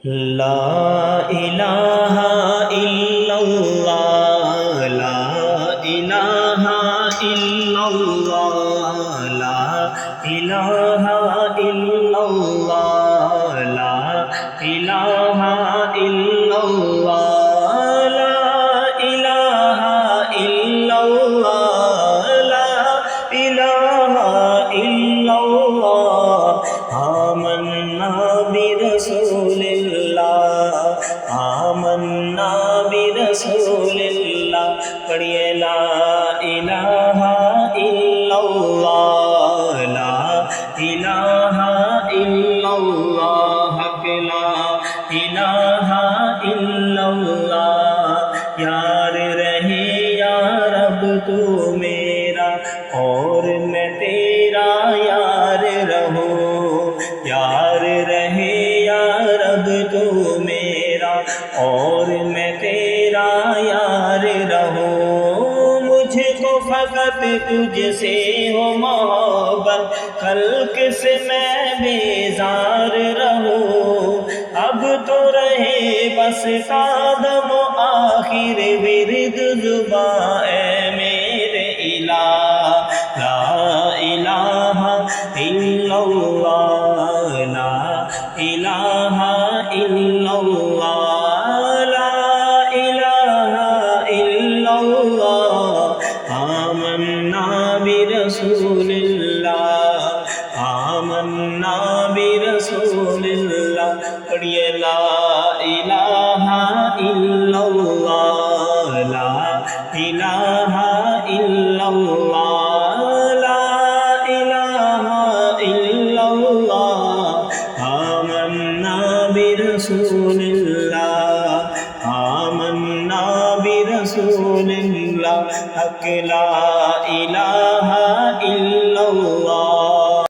لا إله إلا الله لا إله إلا الله لا إله إلا الله لا إله إلا الله لا إله إلا الله لا إله إلا الله آمنا برسول आमन्ना बिरसूलिल्लाह पढ़िए ला इलाहा इल्लल्लाह ला इलाहा इल्लल्लाह हक ला इलाहा इल्लल्लाह यार रहे या रब तू मेरा और मैं तेरा यार रहूं यार रहे या रब तू मेरा और मैं तेरा यार रहूं मुझको फकत तुझसे हो मोहब्बत खल्क से मैं बेजार रहूं अब तो रहे बस कादम आखिर विरद जुबां ए मेरे इलाह ला इलाहा इल्लल्लाह ला इलाहा इल्लल्लाह ला इलाहा इल्लल्लाह आमन्ना बिरसूलिल्लाह आमन्ना बिरसूलिल्लाह पढ़िए ला इलाहा इल्लल्लाह ला इलाहा इल्लल्लाह ला इलाहा इल्लल्लाह आमन्ना बिरसूलिल्लाह आमन्ना बिरसूलिल्लाह हक ला इलाहा